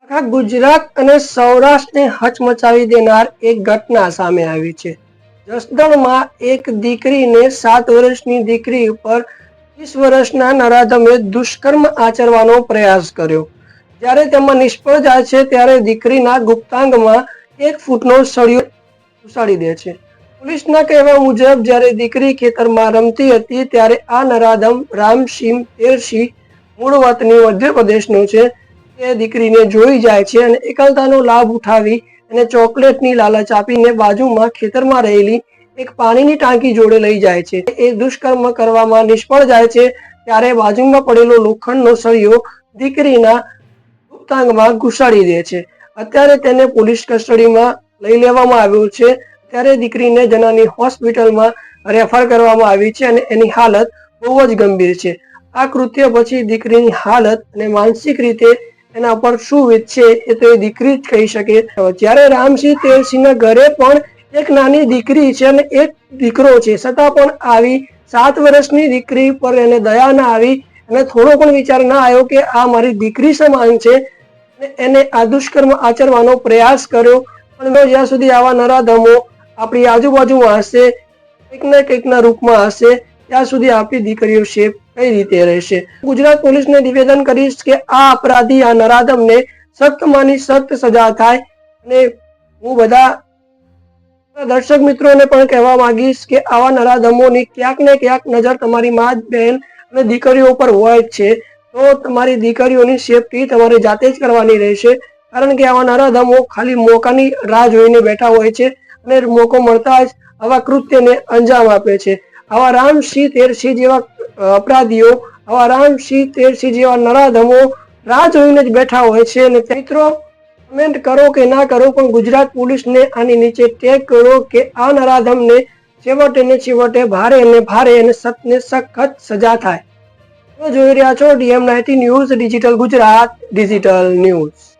આખા ગુજરાત અને સૌરાષ્ટ્રને હચમચાવી દેનાર એક ઘટના સામે આવી છે। જસદણમાં એક દીકરીને 7 વર્ષની દીકરી ઉપર 30 વર્ષના નરાધમે દુષ્કર્મ આચરવાનો પ્રયાસ કર્યો। જ્યારે તેમાં નિષ્ફળ જાય છે ત્યારે દીકરીના ગુપ્તાંગમાં 1 ફૂટનો સળિયો ઘુસાડી દે છે। પોલીસના કહેવા મુજબ જ્યારે દીકરી ખેતરમાં રમતી હતી ત્યારે આ નરાધમ રામસિંહ તેરસિંહ મૂળ વતની મધ્યપ્રદેશનો છે તે દીકરીને જોઈ જાય છે અને એકલતાનો લાભ ઉઠાવી અને ચોકલેટની લાલચ આપીને બાજુમાં ખેતરમાં રહેલી એક પાણીની ટાંકી જોડે લઈ જાય છે। એ દુષ્કર્મ કરવામાં નિષ્ફળ જાય છે ત્યારે બાજુમાં પડેલો લોખંડનો સળિયો દીકરીના ગુપ્તાંગમાં ઘુસાડી દે છે। અત્યારે તેને પોલીસ કસ્ટડીમાં લઈ લેવામાં આવ્યો છે। ત્યારે દીકરીને જનાની હોસ્પિટલમાં રેફર કરવામાં આવી છે અને એની હાલત બહુ જ ગંભીર છે। આ કૃત્ય પછી દીકરીની હાલત અને માનસિક રીતે એના પર શું વીતશે એ તો એ દીકરી જ કહી શકે। જ્યારે રામસિંહ તેરસિંહના ઘરે પણ એક નાની દીકરી છે અને એક દીકરો છે, છતાં પણ આવી 7 વર્ષની દીકરી પર એને દયા ના આવી અને થોડો પણ વિચાર ના આવ્યો કે આ મારી દીકરી સમાન છે અને એને આ દુષ્કર્મ આચરવાનો પ્રયાસ કર્યો। પણ જ્યાં સુધી આવા નરાધમો આપણી આજુબાજુમાં હશે, કંઈક ને કંઈકના રૂપમાં હશે, ત્યાં સુધી આપણી દીકરીઓ સેફ કઈ રીતે રહેશે। ગુજરાત પોલીસને નિવેદન કરીશ કે આ અપરાધી, આ નરાધમને સખ્તમાંની સખ્ત સજા થાય અને હું બધા દર્શક મિત્રોને પણ કહેવા માંગીશ કે આવા નરાધમોની ક્યાંક ને ક્યાંક નજર તમારી મા, બહેન અને દીકરીઓ પર હોય જ છે, તો તમારી દીકરીઓની સેફટી તમારે જાતે જ કરવાની રહેશે। કારણ કે આવા નરાધમો ખાલી મોકાની રાહ જોઈને બેઠા હોય છે અને મોકો મળતા જ આવા કૃત્યને અંજામ આપે છે। આવા રામસિંહ તેરસિંહ જેવા અપરાધીઓ, આવા રામસિંહ તેરસિંહ જેવા નરાધમો રાહ જોઈને જ બેઠા હોય છે। અને મિત્રો, કમેન્ટ કરો કે ના કરો, પણ ગુજરાત પોલીસને આની નીચે ટેગ કરો કે આ નરાધમને છેવટે ને છેવટે ભારે અને સખ્તને સખત સજા થાય। જોઈ રહ્યા છો DM19 news, digital Gujarat, digital news.